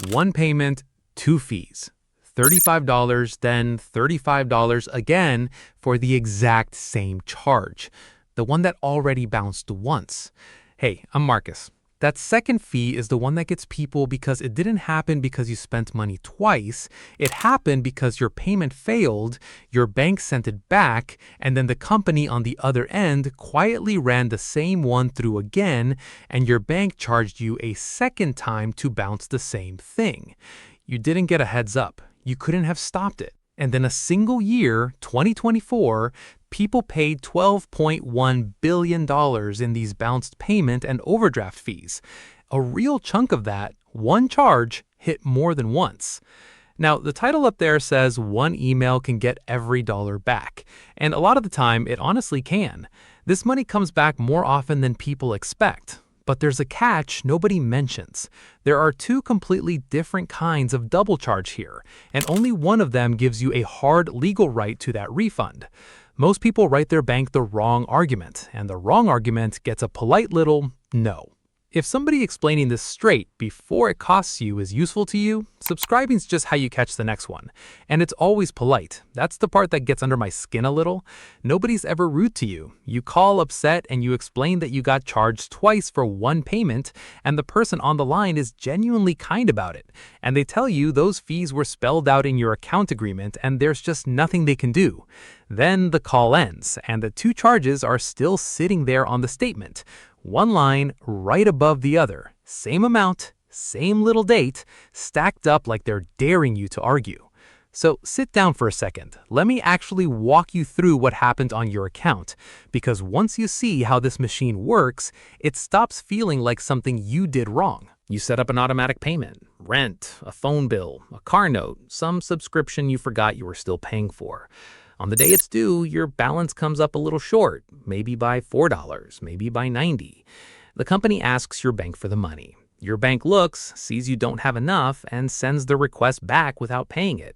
One payment, two fees. $35, then $35 again for the exact same charge, the one that already bounced once. Hey, I'm Marcus. That second fee is the one that gets people because it didn't happen because you spent money twice. It happened because your payment failed, your bank sent it back, and then the company on the other end quietly ran the same one through again, and your bank charged you a second time to bounce the same thing. You didn't get a heads up. You couldn't have stopped it. And in a single year, 2024, people paid $12.1 billion in these bounced payment and overdraft fees. A real chunk of that, one charge, hit more than once. Now, the title up there says one email can get every dollar back. And a lot of the time, it honestly can. This money comes back more often than people expect. But there's a catch nobody mentions. There are two completely different kinds of double charge here, and only one of them gives you a hard legal right to that refund. Most people write their bank the wrong argument, and the wrong argument gets a polite little no. If somebody explaining this straight before it costs you is useful to you, subscribing's just how you catch the next one. And it's always polite. That's the part that gets under my skin a little. Nobody's ever rude to you. You call upset and you explain that you got charged twice for one payment, and the person on the line is genuinely kind about it. And they tell you those fees were spelled out in your account agreement and there's just nothing they can do. Then the call ends, and the two charges are still sitting there on the statement. One line right above the other, same amount, same little date, stacked up like they're daring you to argue. So sit down for a second. Let me actually walk you through what happened on your account, because once you see how this machine works, it stops feeling like something you did wrong. You set up an automatic payment, rent, a phone bill, a car note, some subscription you forgot you were still paying for. On the day it's due, your balance comes up a little short, maybe by $4, maybe by $90. The company asks your bank for the money. Your bank looks, sees you don't have enough, and sends the request back without paying it.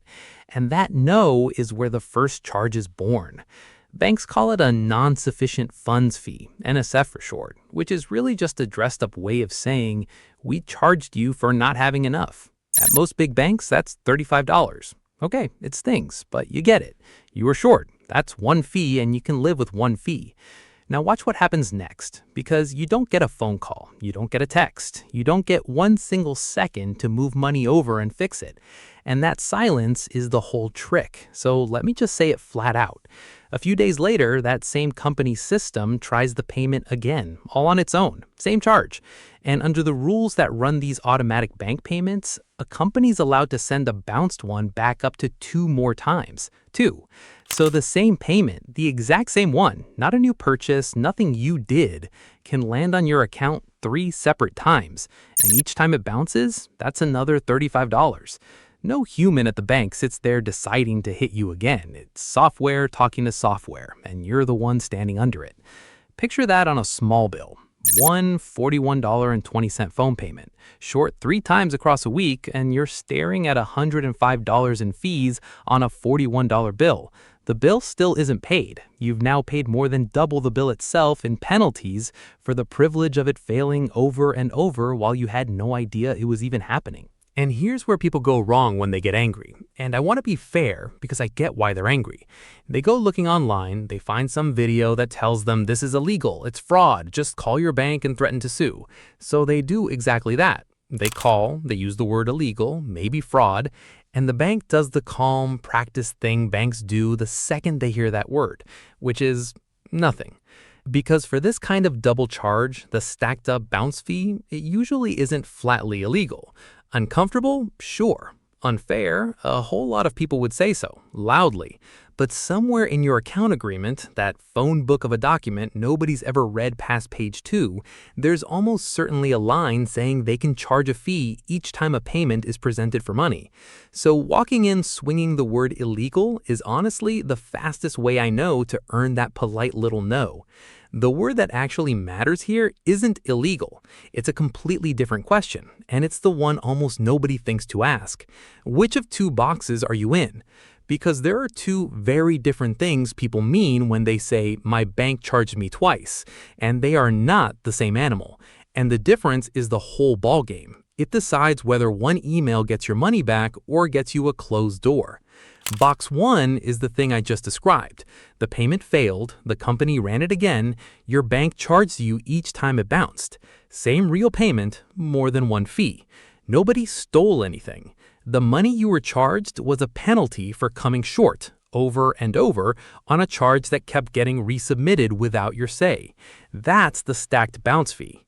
And that no is where the first charge is born. Banks call it a non-sufficient funds fee, NSF for short, which is really just a dressed-up way of saying, we charged you for not having enough. At most big banks, that's $35. Okay, it stings, but you get it. You were short. That's one fee, and you can live with one fee. Now watch what happens next, because you don't get a phone call, you don't get a text, you don't get one single second to move money over and fix it. And that silence is the whole trick, so let me just say it flat out. A few days later, that same company's system tries the payment again, all on its own, same charge. And under the rules that run these automatic bank payments, a company's allowed to send a bounced one back up to 2 more times. 2. So the same payment, the exact same one, not a new purchase, nothing you did, can land on your account 3 separate times. And each time it bounces, that's another $35. No human at the bank sits there deciding to hit you again. It's software talking to software, and you're the one standing under it. Picture that on a small bill. One $41.20 phone payment, short 3 times across a week, and you're staring at $105 in fees on a $41 bill. The bill still isn't paid. You've now paid more than double the bill itself in penalties for the privilege of it failing over and over while you had no idea it was even happening. And here's where people go wrong when they get angry. And I want to be fair because I get why they're angry. They go looking online, they find some video that tells them this is illegal, it's fraud, just call your bank and threaten to sue. So they do exactly that. They call, they use the word illegal, maybe fraud, and the bank does the calm, practice thing banks do the second they hear that word, which is nothing. Because for this kind of double charge, the stacked up bounce fee, it usually isn't flatly illegal. Uncomfortable? Sure. Unfair? A whole lot of people would say so, loudly. But somewhere in your account agreement, that phone book of a document nobody's ever read past page 2, there's almost certainly a line saying they can charge a fee each time a payment is presented for money. So walking in swinging the word illegal is honestly the fastest way I know to earn that polite little no. The word that actually matters here isn't illegal. It's a completely different question, and it's the one almost nobody thinks to ask. Which of 2 boxes are you in? Because there are 2 very different things people mean when they say, my bank charged me twice, and they are not the same animal. And the difference is the whole ballgame. It decides whether one email gets your money back or gets you a closed door. Box 1 is the thing I just described. The payment failed, the company ran it again, your bank charged you each time it bounced. Same real payment, more than one fee. Nobody stole anything. The money you were charged was a penalty for coming short, over and over, on a charge that kept getting resubmitted without your say. That's the stacked bounce fee.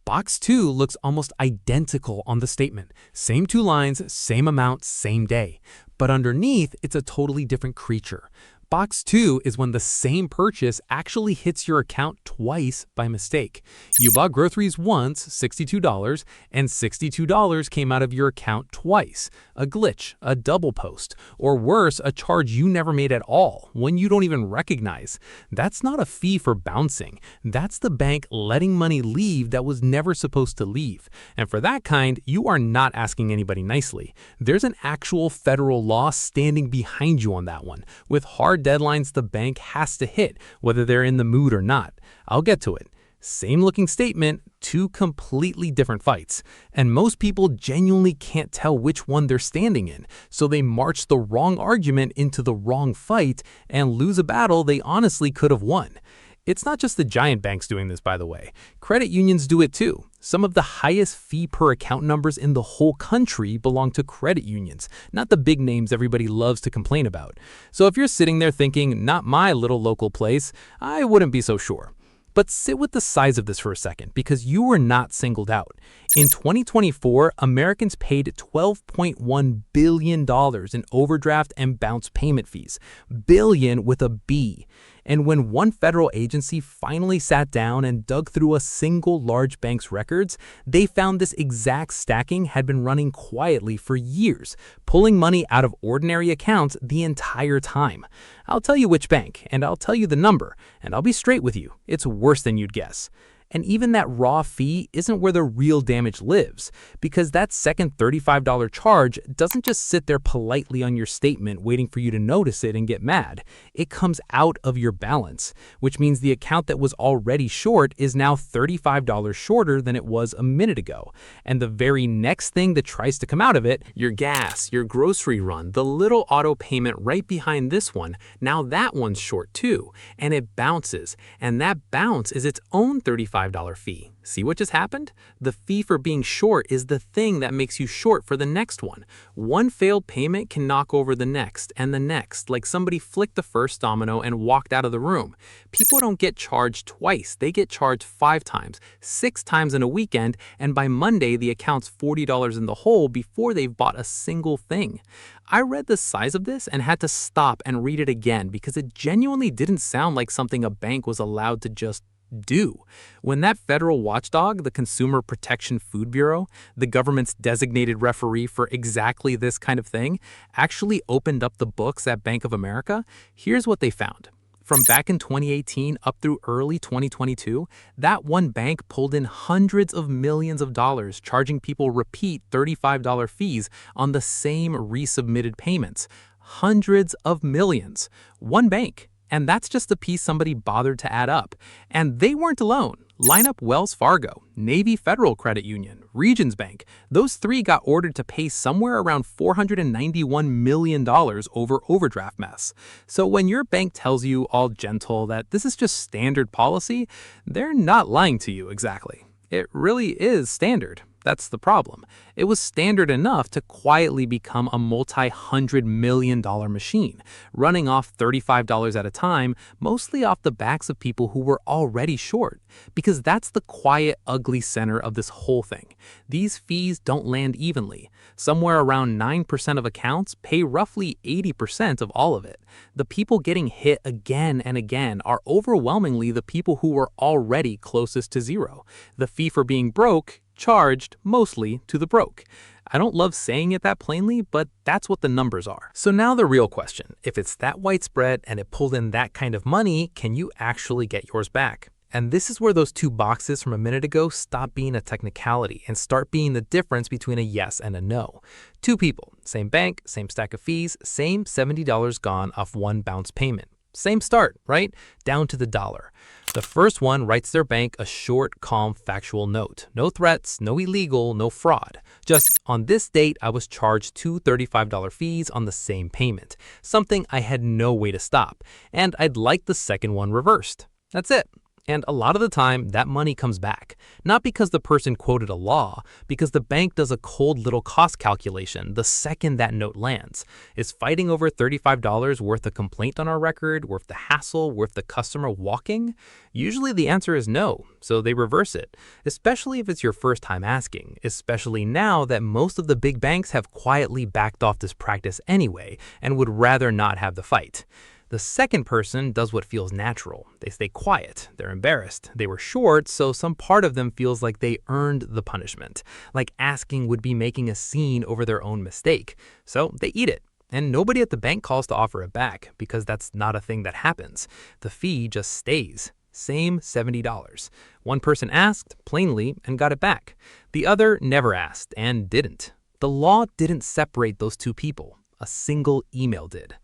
Box 2 looks almost identical on the statement. Same two lines, same amount, same day. But underneath, it's a totally different creature. Box 2 is when the same purchase actually hits your account twice by mistake. You bought groceries once, $62, and $62 came out of your account twice. A glitch, a double post, or worse, a charge you never made at all, one you don't even recognize. That's not a fee for bouncing. That's the bank letting money leave that was never supposed to leave. And for that kind, you are not asking anybody nicely. There's an actual federal law standing behind you on that one, with hard deadlines the bank has to hit, whether they're in the mood or not. I'll get to it. Same looking statement, two completely different fights. And most people genuinely can't tell which one they're standing in, so they march the wrong argument into the wrong fight and lose a battle they honestly could have won. It's not just the giant banks doing this, by the way. Credit unions do it too. Some of the highest fee per account numbers in the whole country belong to credit unions, not the big names everybody loves to complain about. So if you're sitting there thinking, not my little local place, I wouldn't be so sure. But sit with the size of this for a second, because you were not singled out. In 2024, Americans paid $12.1 billion in overdraft and bounce payment fees. Billion with a B. And when one federal agency finally sat down and dug through a single large bank's records, they found this exact stacking had been running quietly for years, pulling money out of ordinary accounts the entire time. I'll tell you which bank, and I'll tell you the number, and I'll be straight with you. It's worse than you'd guess. And even that raw fee isn't where the real damage lives, because that second $35 charge doesn't just sit there politely on your statement waiting for you to notice it and get mad. It comes out of your balance, which means the account that was already short is now $35 shorter than it was a minute ago. And the very next thing that tries to come out of it, your gas, your grocery run, the little auto payment right behind this one, now that one's short too, and it bounces. And that bounce is its own $35 fee. See what just happened? The fee for being short is the thing that makes you short for the next one. One failed payment can knock over the next and the next, like somebody flicked the first domino and walked out of the room. People don't get charged twice. They get charged 5 times, 6 times in a weekend, and by Monday, the account's $40 in the hole before they've bought a single thing. I read the size of this and had to stop and read it again because it genuinely didn't sound like something a bank was allowed to just do. When that federal watchdog, the Consumer Protection Food Bureau, the government's designated referee for exactly this kind of thing, actually opened up the books at Bank of America, here's what they found. From back in 2018 up through early 2022, that one bank pulled in hundreds of millions of dollars, charging people repeat $35 fees on the same resubmitted payments. Hundreds of millions. One bank. And that's just the piece somebody bothered to add up. And they weren't alone. Line up Wells Fargo, Navy Federal Credit Union, Regions Bank. Those three got ordered to pay somewhere around $491 million over overdraft mess. So when your bank tells you all gentle that this is just standard policy, they're not lying to you exactly. It really is standard. That's the problem. It was standard enough to quietly become a multi-$100 million machine, running off $35 at a time, mostly off the backs of people who were already short. Because that's the quiet, ugly center of this whole thing. These fees don't land evenly. Somewhere around 9% of accounts pay roughly 80% of all of it. The people getting hit again and again are overwhelmingly the people who were already closest to zero. The fee for being broke charged mostly to the broke. I don't love saying it that plainly, but that's what the numbers are. So now the real question, if it's that widespread and it pulled in that kind of money, can you actually get yours back? And this is where those two boxes from a minute ago stop being a technicality and start being the difference between a yes and a no. Two people, same bank, same stack of fees, same $70 gone off one bounce payment. Same start, right? Down to the dollar. The first one writes their bank a short, calm, factual note. No threats, no illegal, no fraud. Just, on this date, I was charged two $35 fees on the same payment, something I had no way to stop, and I'd like the second one reversed. That's it. And a lot of the time, that money comes back. Not because the person quoted a law, because the bank does a cold little cost calculation the second that note lands. Is fighting over $35 worth a complaint on our record, worth the hassle, worth the customer walking? Usually the answer is no, so they reverse it, especially if it's your first time asking, especially now that most of the big banks have quietly backed off this practice anyway and would rather not have the fight. The second person does what feels natural. They stay quiet. They're embarrassed. They were short, so some part of them feels like they earned the punishment. Like asking would be making a scene over their own mistake. So they eat it. And nobody at the bank calls to offer it back, because that's not a thing that happens. The fee just stays. Same $70. One person asked, plainly, and got it back. The other never asked and didn't. The law didn't separate those two people. A single email did.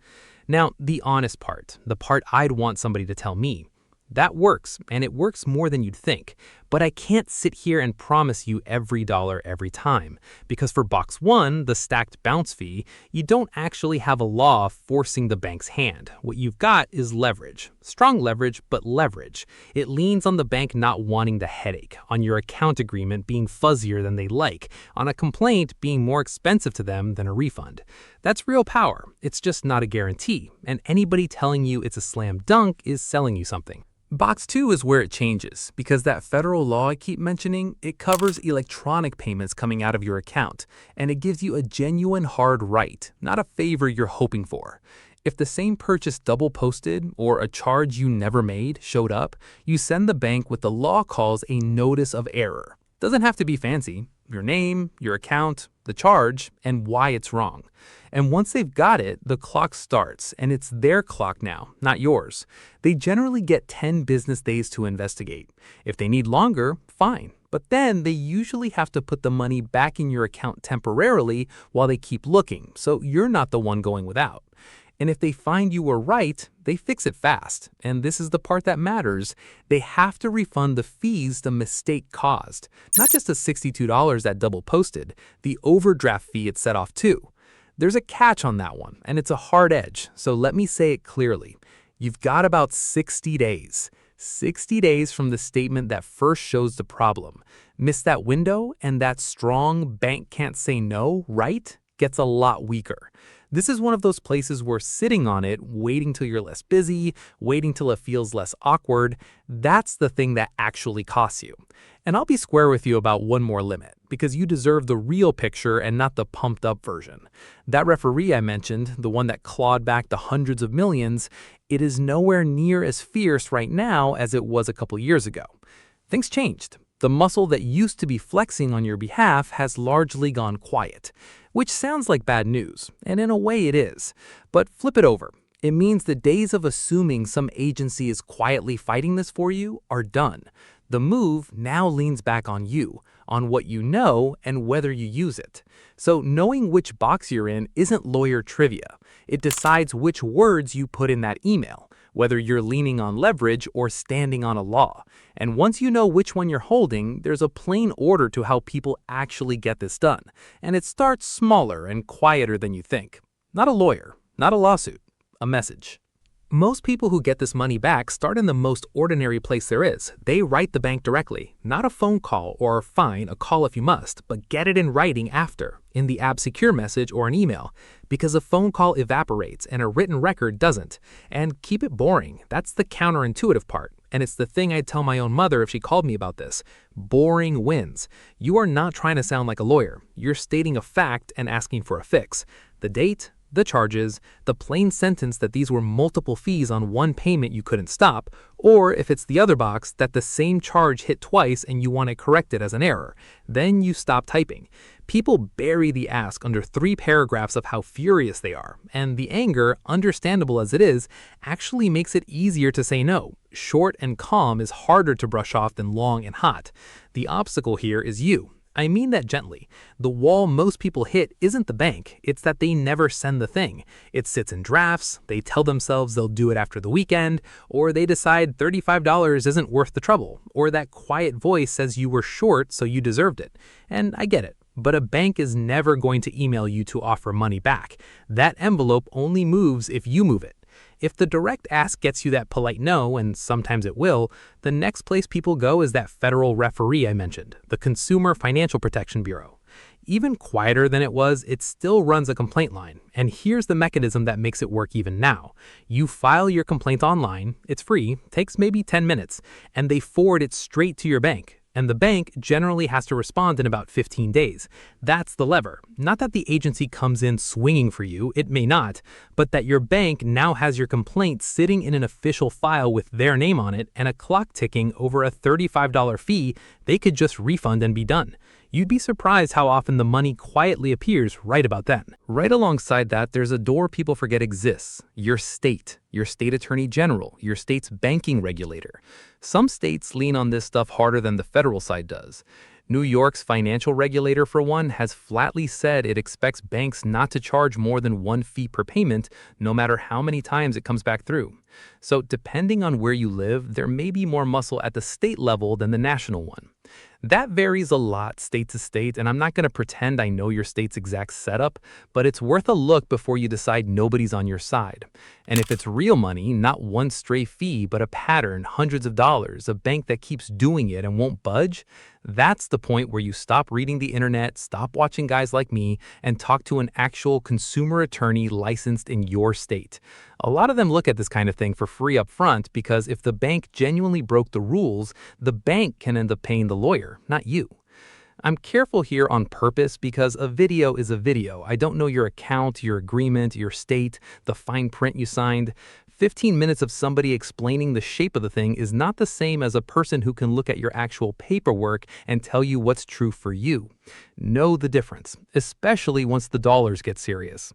Now, the honest part, the part I'd want somebody to tell me, that works, and it works more than you'd think. But I can't sit here and promise you every dollar every time, because for box one, the stacked bounce fee, you don't actually have a law forcing the bank's hand. What you've got is leverage. Strong leverage, but leverage. It leans on the bank not wanting the headache, on your account agreement being fuzzier than they like, on a complaint being more expensive to them than a refund. That's real power. It's just not a guarantee, and anybody telling you it's a slam dunk is selling you something. Box 2 is where it changes, because that federal law I keep mentioning, it covers electronic payments coming out of your account, and it gives you a genuine hard right, not a favor you're hoping for. If the same purchase double posted or a charge you never made showed up, you send the bank what the law calls a notice of error. Doesn't have to be fancy. Your name, your account, the charge, and why it's wrong. And once they've got it, the clock starts, and it's their clock now, not yours. They generally get 10 business days to investigate. If they need longer, fine. But then they usually have to put the money back in your account temporarily while they keep looking, so you're not the one going without. And if they find you were right, they fix it fast. And this is the part that matters. They have to refund the fees the mistake caused. Not just the $62 that double posted, the overdraft fee it set off too. There's a catch on that one, and it's a hard edge, so let me say it clearly. You've got about 60 days. 60 days from the statement that first shows the problem. Miss that window, and that strong bank can't say no, right, gets a lot weaker. This is one of those places where sitting on it, waiting till you're less busy, waiting till it feels less awkward, that's the thing that actually costs you. And I'll be square with you about one more limit, because you deserve the real picture and not the pumped up version. That referee I mentioned, the one that clawed back the hundreds of millions, it is nowhere near as fierce right now as it was a couple years ago. Things changed. The muscle that used to be flexing on your behalf has largely gone quiet, which sounds like bad news, and in a way it is. But flip it over. It means the days of assuming some agency is quietly fighting this for you are done. The move now leans back on you, on what you know and whether you use it. So knowing which box you're in isn't lawyer trivia. It decides which words you put in that email, whether you're leaning on leverage or standing on a law. And once you know which one you're holding, there's a plain order to how people actually get this done. And it starts smaller and quieter than you think. Not a lawyer, not a lawsuit, a message. Most people who get this money back start in the most ordinary place there is. They write the bank directly, not a phone call or fine, a call if you must, but get it in writing after, in the app secure message or an email, because a phone call evaporates and a written record doesn't. And keep it boring. That's the counterintuitive part. And it's the thing I'd tell my own mother if she called me about this. Boring wins. You are not trying to sound like a lawyer. You're stating a fact and asking for a fix. The date, the charges, the plain sentence that these were multiple fees on one payment you couldn't stop, or if it's the other box, that the same charge hit twice and you want it corrected as an error. Then you stop typing. People bury the ask under 3 paragraphs of how furious they are, and the anger, understandable as it is, actually makes it easier to say no. Short and calm is harder to brush off than long and hot. The obstacle here is you. I mean that gently. The wall most people hit isn't the bank, it's that they never send the thing. It sits in drafts, they tell themselves they'll do it after the weekend, or they decide $35 isn't worth the trouble, or that quiet voice says you were short so you deserved it. And I get it. But a bank is never going to email you to offer money back. That envelope only moves if you move it. If the direct ask gets you that polite no, and sometimes it will, the next place people go is that federal referee I mentioned, the Consumer Financial Protection Bureau. Even quieter than it was, it still runs a complaint line. And here's the mechanism that makes it work even now. You file your complaint online, it's free, takes maybe 10 minutes, and they forward it straight to your bank. And the bank generally has to respond in about 15 days. That's the lever. Not that the agency comes in swinging for you, it may not, but that your bank now has your complaint sitting in an official file with their name on it and a clock ticking over a $35 fee they could just refund and be done. You'd be surprised how often the money quietly appears right about then. Right alongside that, there's a door people forget exists: your state attorney general, your state's banking regulator. Some states lean on this stuff harder than the federal side does. New York's financial regulator, for one, has flatly said it expects banks not to charge more than one fee per payment, no matter how many times it comes back through. So depending on where you live, there may be more muscle at the state level than the national one. That varies a lot state to state, and I'm not going to pretend I know your state's exact setup, but it's worth a look before you decide nobody's on your side. And if it's real money, not one stray fee, but a pattern, hundreds of dollars, a bank that keeps doing it and won't budge, that's the point where you stop reading the internet, stop watching guys like me, and talk to an actual consumer attorney licensed in your state. A lot of them look at this kind of thing for free up front because if the bank genuinely broke the rules, the bank can end up paying the lawyer, not you. I'm careful here on purpose because a video is a video. I don't know your account, your agreement, your state, the fine print you signed. 15 minutes of somebody explaining the shape of the thing is not the same as a person who can look at your actual paperwork and tell you what's true for you. Know the difference, especially once the dollars get serious.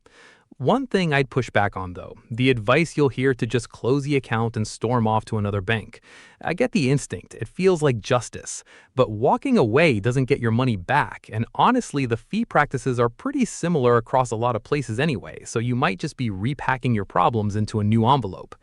One thing I'd push back on, though, the advice you'll hear to just close the account and storm off to another bank. I get the instinct, it feels like justice, but walking away doesn't get your money back, and honestly, the fee practices are pretty similar across a lot of places anyway, so you might just be repacking your problems into a new envelope.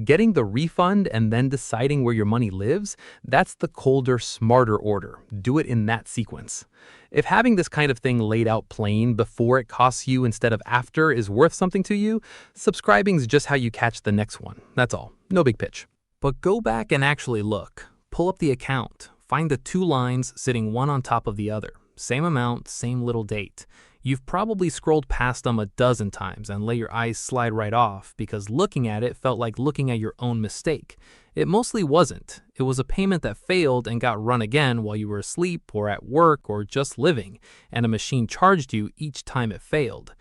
Getting the refund and then deciding where your money lives, that's the colder, smarter order. Do it in that sequence. If having this kind of thing laid out plain before it costs you instead of after is worth something to you, subscribing's just how you catch the next one. That's all. No big pitch. But go back and actually look. Pull up the account. Find the two lines sitting one on top of the other. Same amount, same little date. You've probably scrolled past them a dozen times and let your eyes slide right off because looking at it felt like looking at your own mistake. It mostly wasn't. It was a payment that failed and got run again while you were asleep or at work or just living, and a machine charged you each time it failed.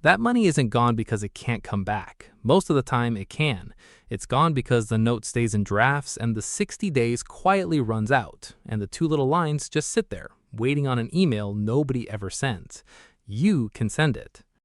That money isn't gone because it can't come back. Most of the time it can. It's gone because the note stays in drafts and the 60 days quietly runs out, and the two little lines just sit there, waiting on an email nobody ever sends. You can send it.